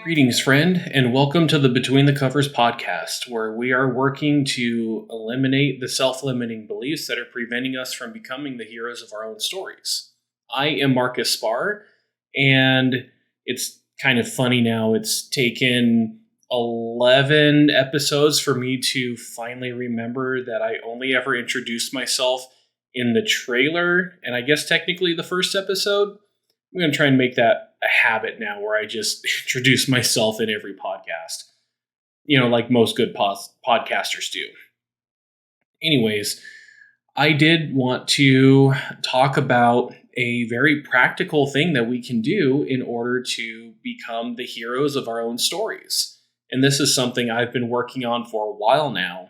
Greetings, friend, and welcome to the Between the Covers podcast, where we are working to eliminate the self-limiting beliefs that are preventing us from becoming the heroes of our own stories. I am Marcus Spar, and it's kind of funny now. It's taken 11 episodes for me to finally remember that I only ever introduced myself in the trailer, and I guess technically the first episode. I'm going to try and make that a habit now where I just introduce myself in every podcast, like most good podcasters do. Anyways, I did want to talk about a very practical thing that we can do in order to become the heroes of our own stories. And this is something I've been working on for a while now.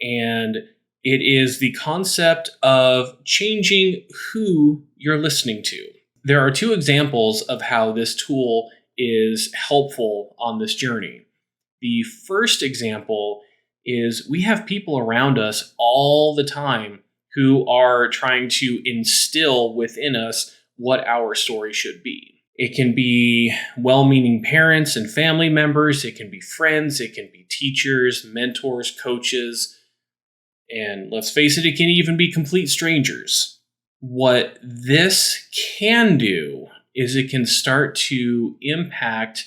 And it is the concept of changing who you're listening to. There are two examples of how this tool is helpful on this journey. The first example is we have people around us all the time who are trying to instill within us what our story should be. It can be well-meaning parents and family members. It can be friends. It can be teachers, mentors, coaches. And let's face it, it can even be complete strangers. What this can do is it can start to impact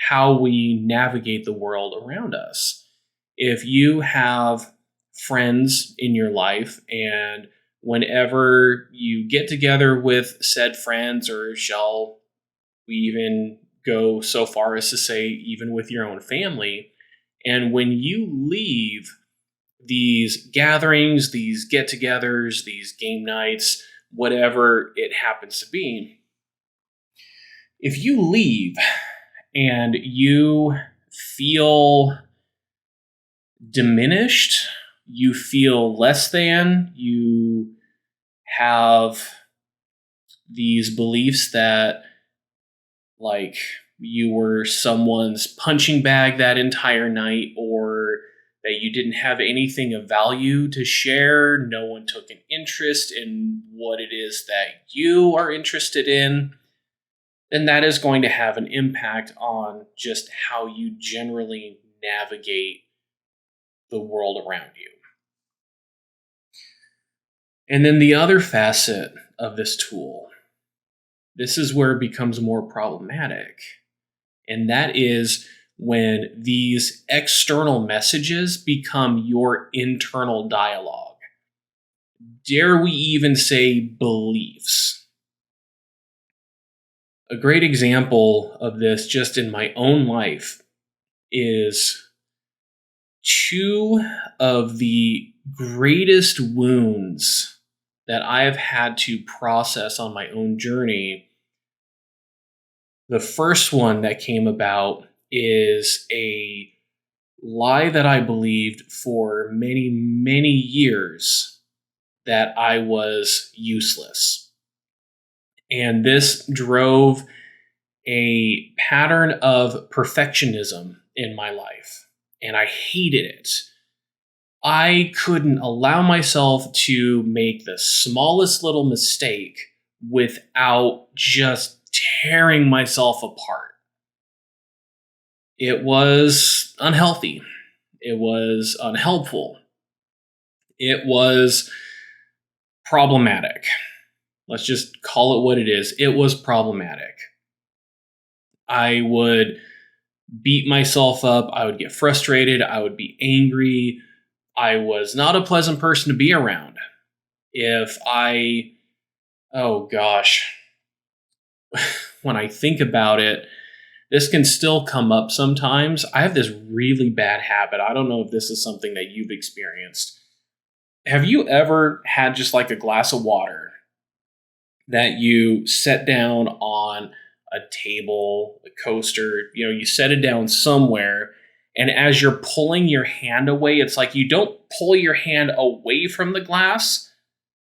how we navigate the world around us. If you have friends in your life, and whenever you get together with said friends, or shall we even go so far as to say even with your own family, and when you leave these gatherings, these get-togethers, these game nights, whatever it happens to be, if you leave and you feel diminished, you feel less than, you have these beliefs that like you were someone's punching bag that entire night, or that you didn't have anything of value to share, no one took an interest in what it is that you are interested in, then that is going to have an impact on just how you generally navigate the world around you. And then the other facet of this tool, this is where it becomes more problematic, and that is when these external messages become your internal dialogue. Dare we even say beliefs? A great example of this just in my own life is two of the greatest wounds that I have had to process on my own journey. The first one that came about is a lie that I believed for many, many years that I was useless. And this drove a pattern of perfectionism in my life, and I hated it. I couldn't allow myself to make the smallest little mistake without just tearing myself apart. It was unhealthy. It was unhelpful. It was problematic. Let's just call it what it is. It was problematic. I would beat myself up. I would get frustrated. I would be angry. I was not a pleasant person to be around. Oh gosh, when I think about it, this can still come up sometimes. I have this really bad habit. I don't know if this is something that you've experienced. Have you ever had just like a glass of water that you set down on a table, a coaster, you set it down somewhere, and as you're pulling your hand away, it's like you don't pull your hand away from the glass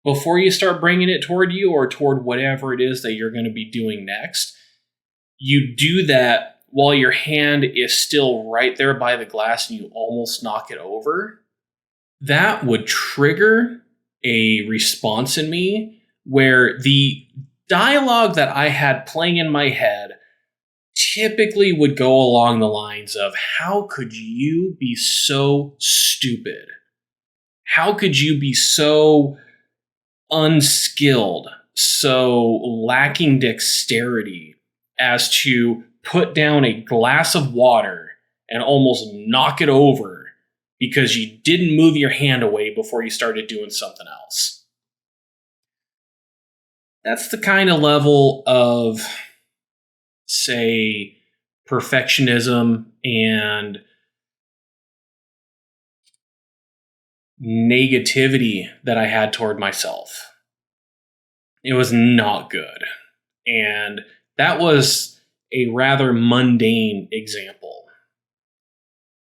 before you start bringing it toward you or toward whatever it is that you're going to be doing next. You do that while your hand is still right there by the glass and you almost knock it over. That would trigger a response in me where the dialogue that I had playing in my head typically would go along the lines of, how could you be so stupid? How could you be so unskilled, so lacking dexterity as to put down a glass of water and almost knock it over because you didn't move your hand away before you started doing something else? That's the kind of level of, say, perfectionism and negativity that I had toward myself. It was not good. And that was a rather mundane example.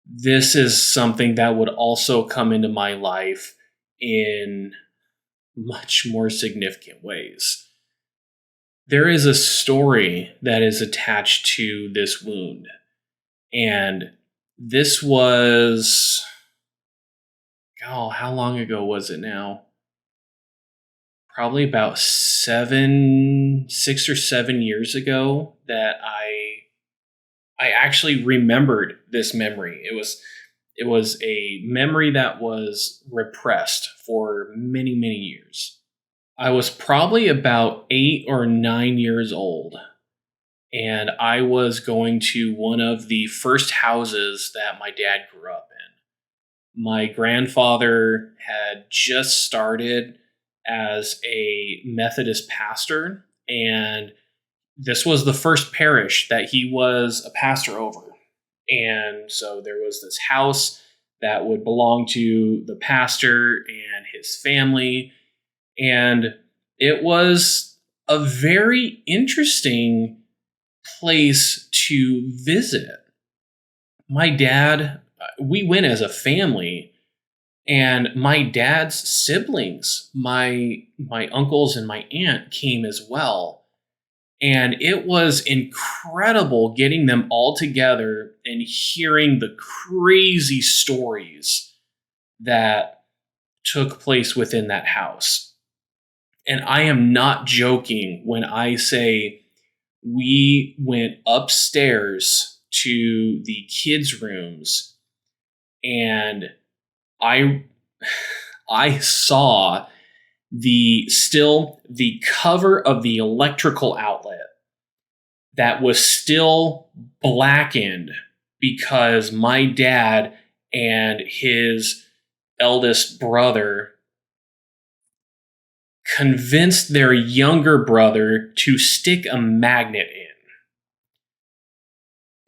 This is something that would also come into my life in much more significant ways. There is a story that is attached to this wound. And this was, how long ago was it now? Probably about 6 or 7 years ago that I actually remembered this memory. It was a memory that was repressed for many, many years. I was probably about 8 or 9 years old, and I was going to one of the first houses that my dad grew up in. My grandfather had just started as a Methodist pastor, and this was the first parish that he was a pastor over. And so there was this house that would belong to the pastor and his family. And it was a very interesting place to visit. My dad, we went as a family, and my dad's siblings, my uncles and my aunt, came as well. And it was incredible getting them all together and hearing the crazy stories that took place within that house. And I am not joking when I say we went upstairs to the kids' rooms, and I saw the cover of the electrical outlet that was still blackened because my dad and his eldest brother convinced their younger brother to stick a magnet in.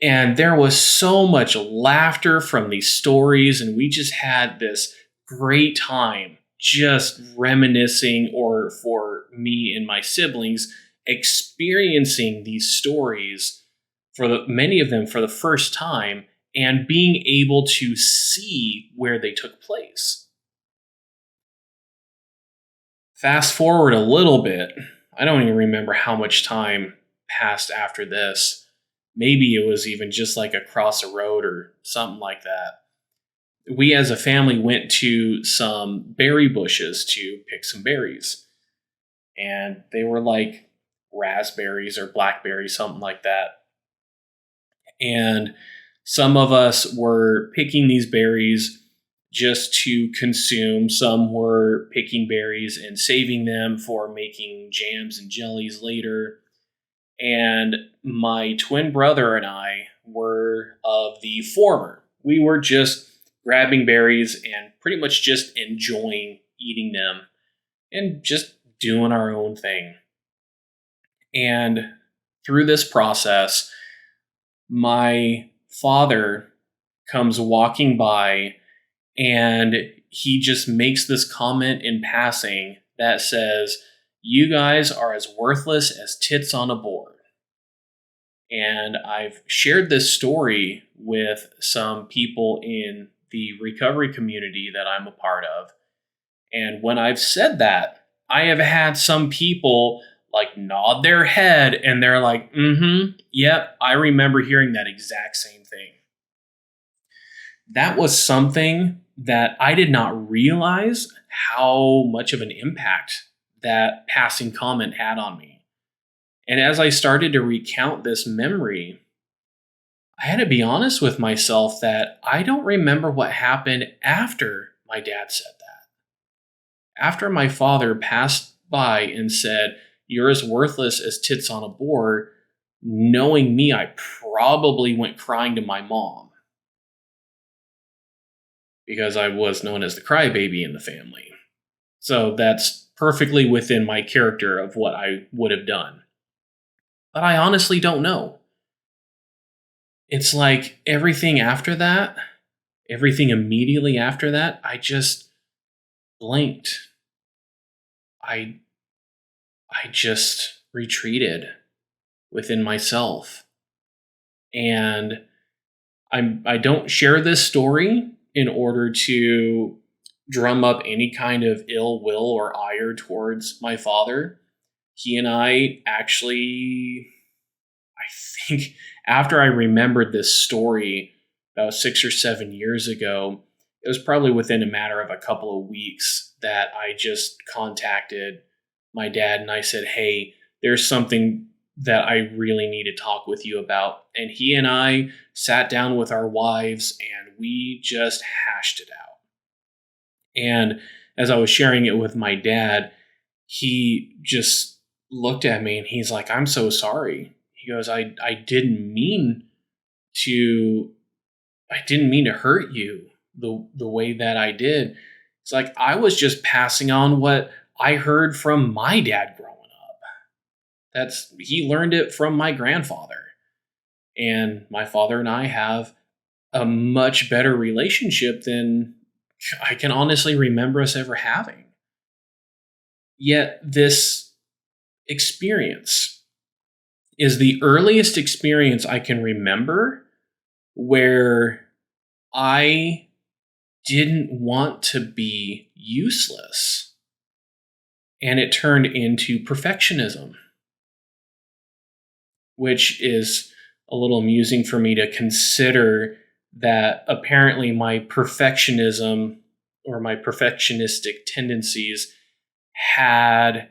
And there was so much laughter from these stories, and we just had this great time just reminiscing, or for me and my siblings, experiencing these stories many of them for the first time, and being able to see where they took place. Fast forward a little bit, I don't even remember how much time passed after this. Maybe it was even just like across a road or something like that. We as a family went to some berry bushes to pick some berries. And they were like raspberries or blackberries, something like that. And some of us were picking these berries just to consume. Some were picking berries and saving them for making jams and jellies later. And my twin brother and I were of the former. We were just grabbing berries and pretty much just enjoying eating them and just doing our own thing. And through this process, my father comes walking by, and he just makes this comment in passing that says, "You guys are as worthless as tits on a board." And I've shared this story with some people in the recovery community that I'm a part of. And when I've said that, I have had some people like nod their head, and they're like, yep, I remember hearing that exact same thing. That was something that I did not realize how much of an impact that passing comment had on me. And as I started to recount this memory, I had to be honest with myself that I don't remember what happened after my dad said that. After my father passed by and said, "You're as worthless as tits on a board," knowing me, I probably went crying to my mom because I was known as the crybaby in the family. So that's perfectly within my character of what I would have done. But I honestly don't know. It's like everything after that, everything immediately after that, I just blanked. I I just retreated within myself. And I don't share this story in order to drum up any kind of ill will or ire towards my father. He and I actually, I think, after I remembered this story about 6 or 7 years ago, it was probably within a matter of a couple of weeks that I just contacted my dad and I said, "Hey, there's something that I really need to talk with you about." And he and I sat down with our wives and we just hashed it out. And as I was sharing it with my dad, he just looked at me and he's like, "I'm so sorry." He goes, I didn't mean to I didn't mean to hurt you the way that I did. It's like I was just passing on what I heard from my dad growing up. That's He learned it from my grandfather. And my father and I have a much better relationship than I can honestly remember us ever having. Yet this experience is the earliest experience I can remember where I didn't want to be useless. And it turned into perfectionism, which is a little amusing for me to consider that apparently my perfectionism or my perfectionistic tendencies had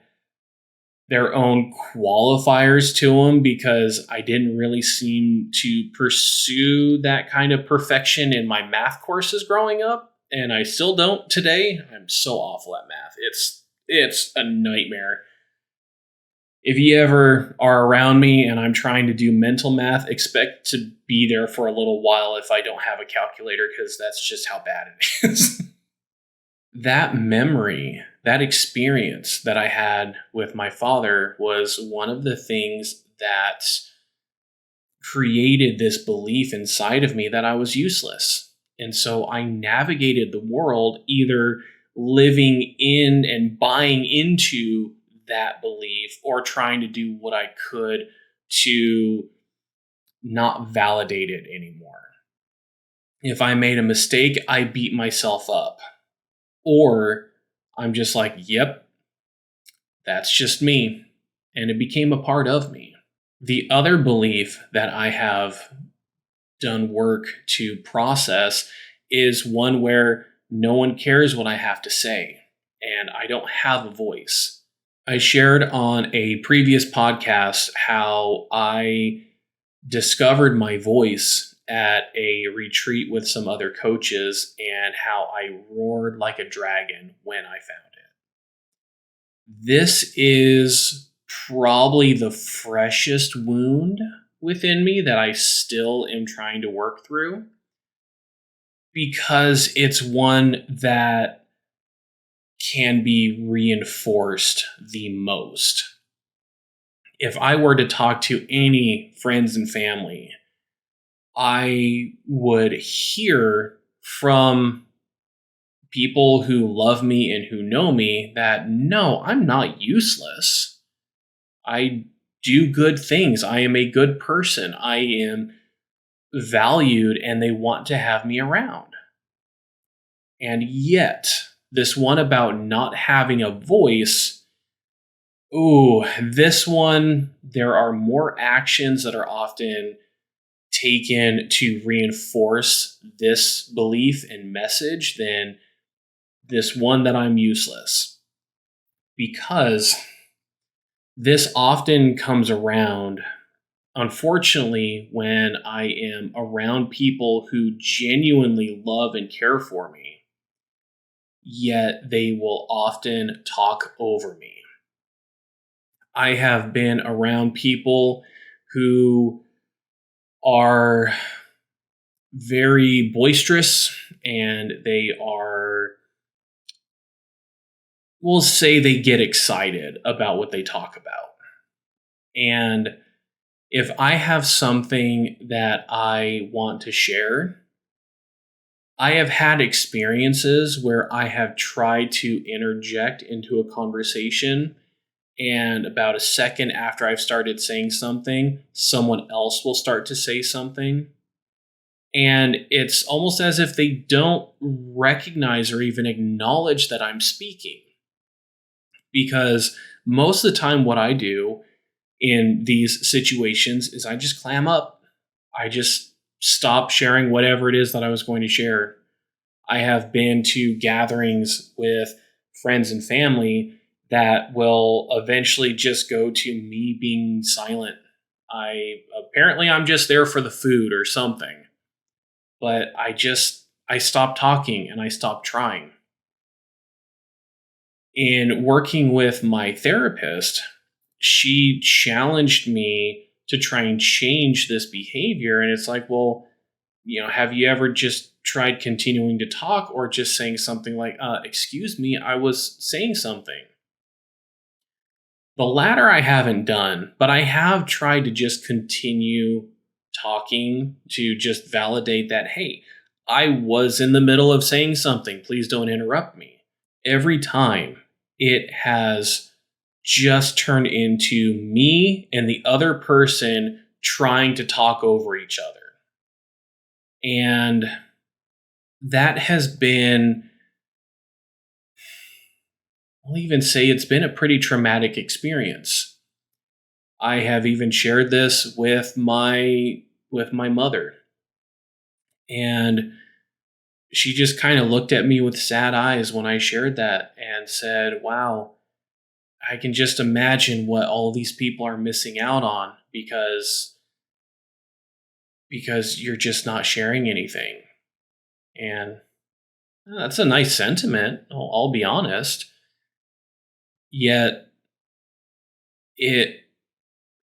their own qualifiers to them because I didn't really seem to pursue that kind of perfection in my math courses growing up, and I still don't today. I'm so awful at math. It's a nightmare. If you ever are around me and I'm trying to do mental math, expect to be there for a little while if I don't have a calculator because that's just how bad it is. That memory, that experience that I had with my father was one of the things that created this belief inside of me that I was useless. And so I navigated the world either living in and buying into that belief or trying to do what I could to not validate it anymore. If I made a mistake, I beat myself up. Or I'm just like, yep, that's just me. And it became a part of me. The other belief that I have done work to process is one where no one cares what I have to say, and I don't have a voice. I shared on a previous podcast how I discovered my voice at a retreat with some other coaches and how I roared like a dragon when I found it. This is probably the freshest wound within me that I still am trying to work through because it's one that can be reinforced the most. If I were to talk to any friends and family, I would hear from people who love me and who know me that no, I'm not useless. I do good things. I am a good person. I am valued and they want to have me around. And yet, this one about not having a voice, ooh, this one, there are more actions that are often taken to reinforce this belief and message than this one that I'm useless. Because this often comes around unfortunately, when I am around people who genuinely love and care for me, yet they will often talk over me. I have been around people who are very boisterous, and they are, we'll say, they get excited about what they talk about. And if I have something that I want to share, I have had experiences where I have tried to interject into a conversation, and about a second after I've started saying something, someone else will start to say something. And it's almost as if they don't recognize or even acknowledge that I'm speaking. Because most of the time, what I do in these situations is I just clam up. I just stop sharing whatever it is that I was going to share. I have been to gatherings with friends and family that will eventually just go to me being silent. I'm just there for the food or something, but I stopped talking and I stopped trying. In working with my therapist, she challenged me to try and change this behavior, and it's like, well, have you ever just tried continuing to talk or just saying something like, excuse me, I was saying something? The latter I haven't done, but I have tried to just continue talking to just validate that, hey, I was in the middle of saying something. Please don't interrupt me. Every time it has just turned into me and the other person trying to talk over each other. And that has been, I'll even say it's been a pretty traumatic experience. I have even shared this with my mother. And she just kind of looked at me with sad eyes when I shared that and said, "Wow, I can just imagine what all these people are missing out on because you're just not sharing anything." And that's a nice sentiment, I'll be honest. Yet it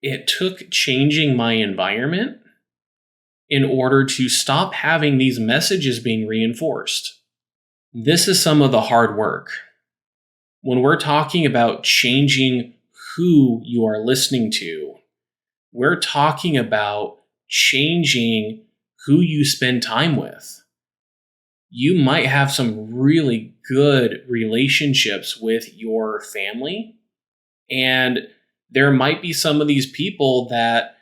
it took changing my environment in order to stop having these messages being reinforced. This is some of the hard work. When we're talking about changing who you are listening to, we're talking about changing who you spend time with. You might have some really good relationships with your family, and there might be some of these people that,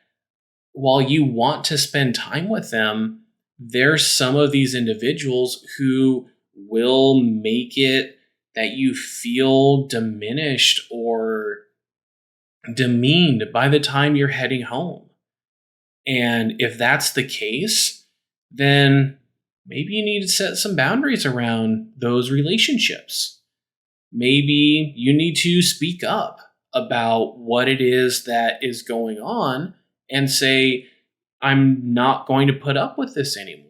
while you want to spend time with them, there's some of these individuals who will make it that you feel diminished or demeaned by the time you're heading home. And if that's the case, then maybe you need to set some boundaries around those relationships. Maybe you need to speak up about what it is that is going on and say, I'm not going to put up with this anymore.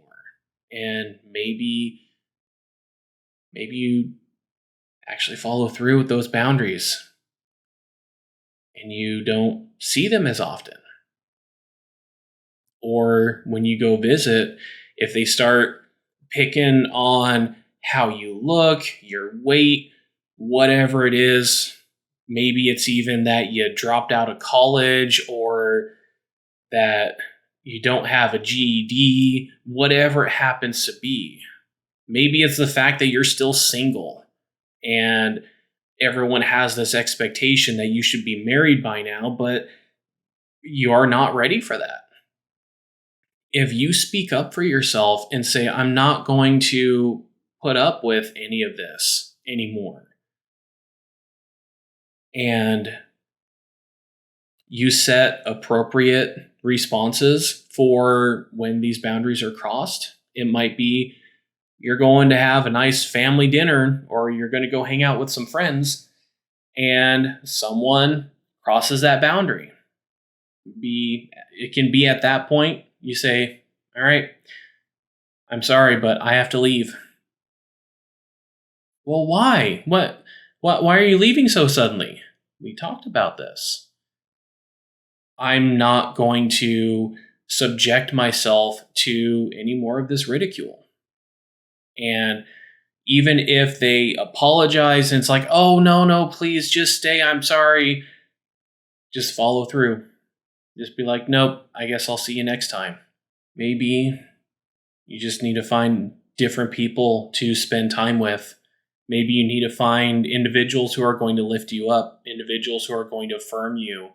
And maybe you actually follow through with those boundaries and you don't see them as often. Or when you go visit, if they start picking on how you look, your weight, whatever it is, maybe it's even that you dropped out of college or that you don't have a GED, whatever it happens to be. Maybe it's the fact that you're still single and everyone has this expectation that you should be married by now, but you are not ready for that. If you speak up for yourself and say, I'm not going to put up with any of this anymore, and you set appropriate responses for when these boundaries are crossed, it might be you're going to have a nice family dinner or you're going to go hang out with some friends and someone crosses that boundary. it can be at that point you say, all right, I'm sorry, but I have to leave. Well, why? Why are you leaving so suddenly? We talked about this. I'm not going to subject myself to any more of this ridicule. And even if they apologize and it's like, oh, no, please just stay. I'm sorry. Just follow through. Just be like, nope, I guess I'll see you next time. Maybe you just need to find different people to spend time with. Maybe you need to find individuals who are going to lift you up, individuals who are going to affirm you,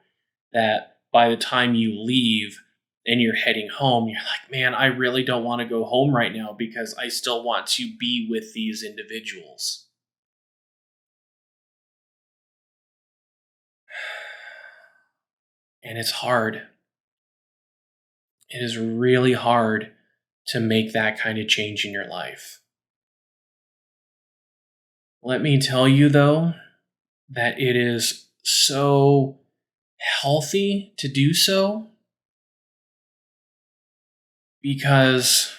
that by the time you leave and you're heading home, you're like, man, I really don't want to go home right now because I still want to be with these individuals. And it's hard. It is really hard to make that kind of change in your life. Let me tell you, though, that it is so healthy to do so, because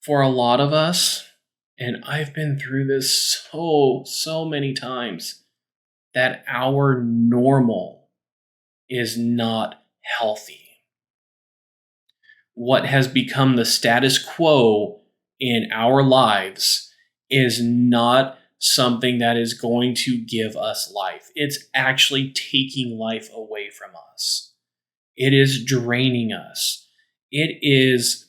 for a lot of us, and I've been through this so many times, that our normal is not healthy. What has become the status quo in our lives is not something that is going to give us life. It's actually taking life away from us. It is draining us. It is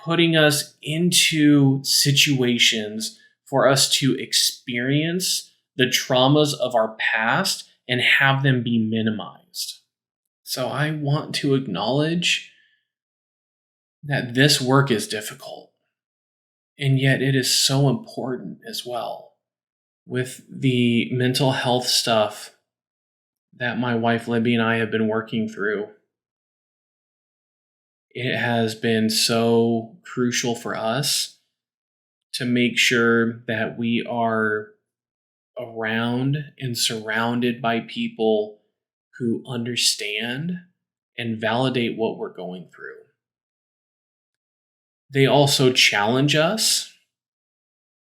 putting us into situations for us to experience the traumas of our past and have them be minimized. So I want to acknowledge that this work is difficult, and yet it is so important as well. With the mental health stuff that my wife Libby and I have been working through, it has been so crucial for us to make sure that we are around and surrounded by people who understand and validate what we're going through. They also challenge us,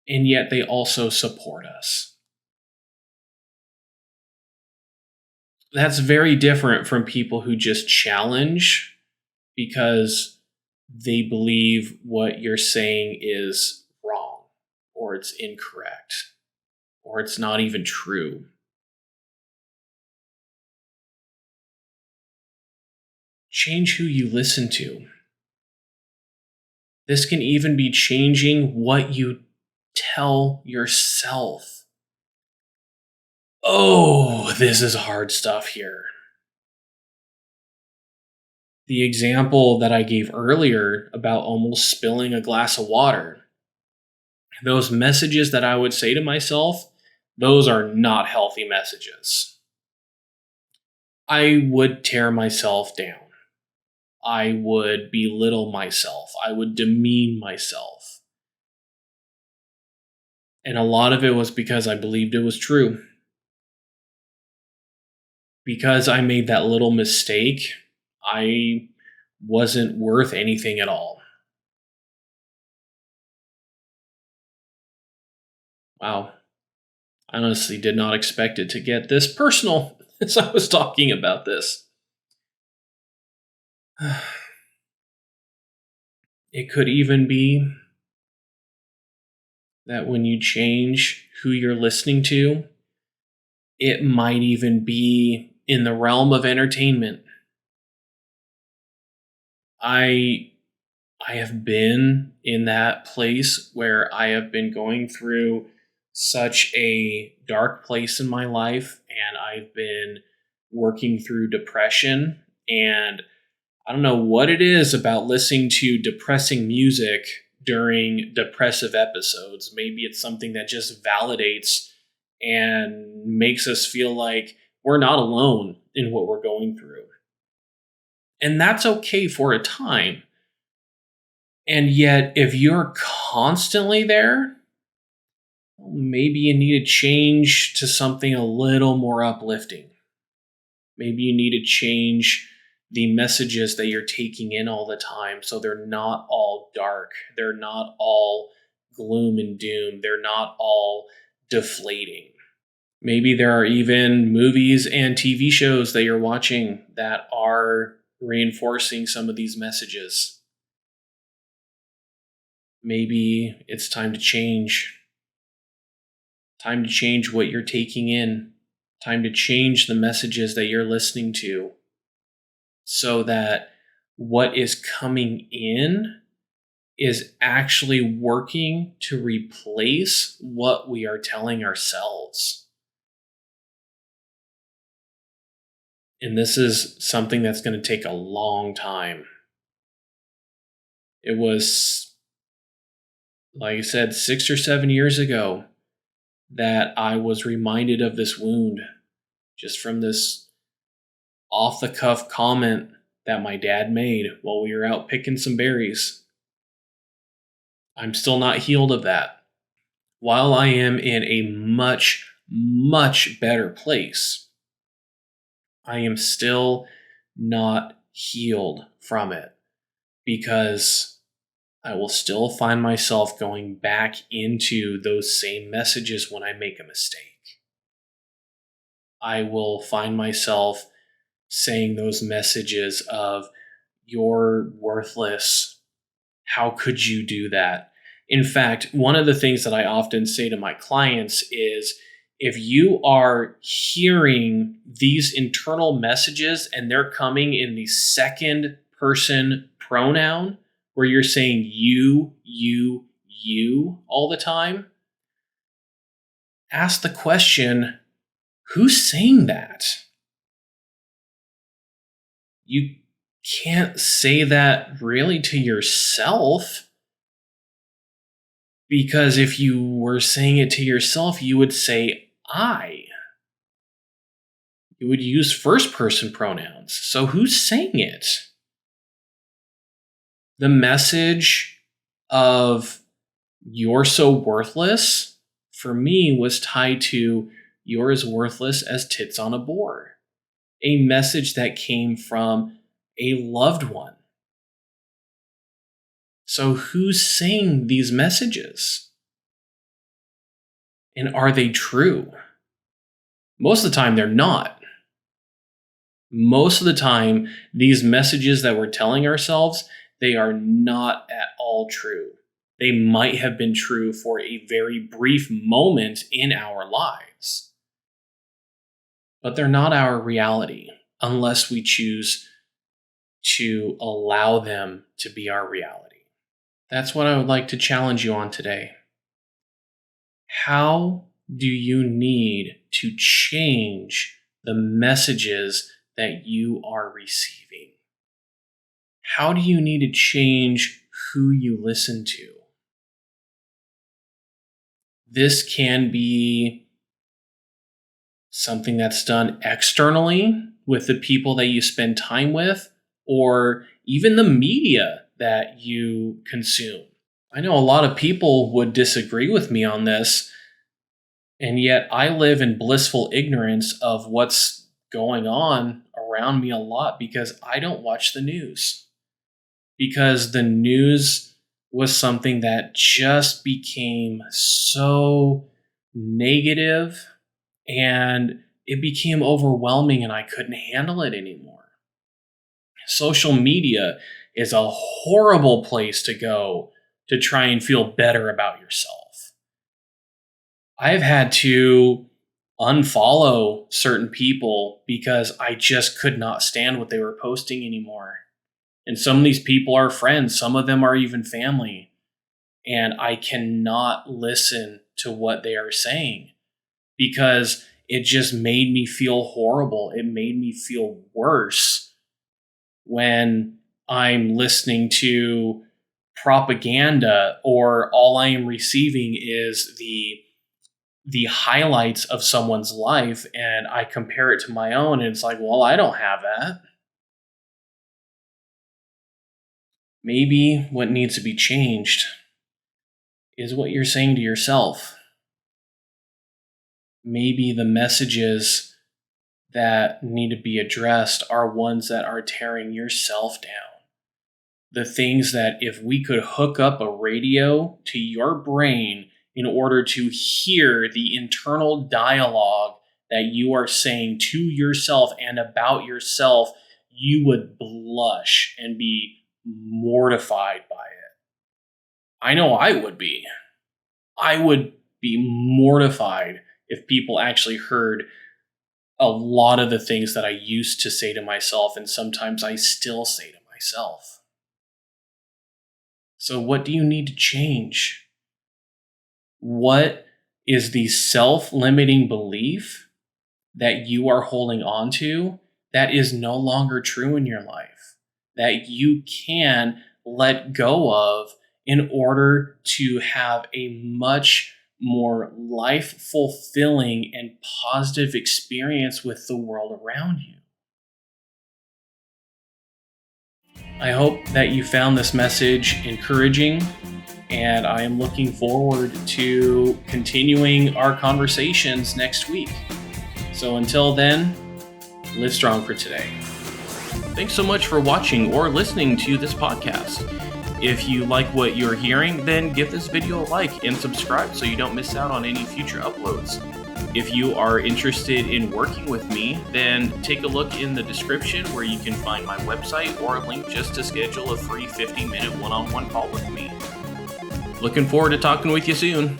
and yet they also support us. That's very different from people who just challenge because they believe what you're saying is wrong, or it's incorrect, or it's not even true. Change who you listen to. This can even be changing what you tell yourself. Oh, this is hard stuff here. The example that I gave earlier about almost spilling a glass of water, those messages that I would say to myself, those are not healthy messages. I would tear myself down. I would belittle myself. I would demean myself. And a lot of it was because I believed it was true. Because I made that little mistake, I wasn't worth anything at all. Wow. I honestly did not expect it to get this personal as I was talking about this. It could even be that when you change who you're listening to, it might even be in the realm of entertainment. I have been in that place where I have been going through such a dark place in my life, and I've been working through depression, and I don't know what it is about listening to depressing music during depressive episodes. Maybe it's something that just validates and makes us feel like we're not alone in what we're going through. And that's okay for a time. And yet, if you're constantly there, maybe you need to change to something a little more uplifting. Maybe you need to change the messages that you're taking in all the time so they're not all dark. They're not all gloom and doom. They're not all deflating. Maybe there are even movies and TV shows that you're watching that are reinforcing some of these messages. Maybe it's time to change. Time to change what you're taking in. Time to change the messages that you're listening to so that what is coming in is actually working to replace what we are telling ourselves. And this is something that's going to take a long time. It was, like I said, 6 or 7 years ago that I was reminded of this wound just from this off the cuff comment that my dad made while we were out picking some berries. I'm still not healed of that. While I am in a much, much better place, I am still not healed from it because I will still find myself going back into those same messages when I make a mistake. I will find myself saying those messages of, "You're worthless. How could you do that?" In fact, one of the things that I often say to my clients is, if you are hearing these internal messages and they're coming in the second person pronoun, where you're saying you all the time, ask the question, who's saying that? You can't say that really to yourself, because if you were saying it to yourself, you would say I. You would use first person pronouns. So who's saying it? The message of "you're so worthless" for me was tied to "you're as worthless as tits on a board." A message that came from a loved one. So who's saying these messages? And are they true? Most of the time, they're not. Most of the time, these messages that we're telling ourselves, they are not at all true. They might have been true for a very brief moment in our lives, but they're not our reality unless we choose to allow them to be our reality. That's what I would like to challenge you on today. How do you need to change the messages that you are receiving? How do you need to change who you listen to? This can be something that's done externally with the people that you spend time with, or even the media that you consume. I know a lot of people would disagree with me on this, and yet I live in blissful ignorance of what's going on around me a lot because I don't watch the news. Because the news was something that just became so negative and it became overwhelming and I couldn't handle it anymore. Social media is a horrible place to go to try and feel better about yourself. I've had to unfollow certain people because I just could not stand what they were posting anymore. And some of these people are friends, some of them are even family. And I cannot listen to what they are saying because it just made me feel horrible. It made me feel worse when I'm listening to propaganda or all I am receiving is the highlights of someone's life and I compare it to my own and it's like, well, I don't have that. Maybe what needs to be changed is what you're saying to yourself. Maybe the messages that need to be addressed are ones that are tearing yourself down. The things that if we could hook up a radio to your brain in order to hear the internal dialogue that you are saying to yourself and about yourself, you would blush and be mortified by it. I know I would be. I would be mortified if people actually heard a lot of the things that I used to say to myself, and sometimes I still say to myself. So what do you need to change? What is the self-limiting belief that you are holding on to that is no longer true in your life, that you can let go of in order to have a much more life-fulfilling and positive experience with the world around you? I hope that you found this message encouraging, and I am looking forward to continuing our conversations next week. So until then, live strong for today. Thanks so much for watching or listening to this podcast. If you like what you're hearing, then give this video a like and subscribe so you don't miss out on any future uploads. If you are interested in working with me, then take a look in the description where you can find my website or a link just to schedule a free 50-minute one-on-one call with me. Looking forward to talking with you soon.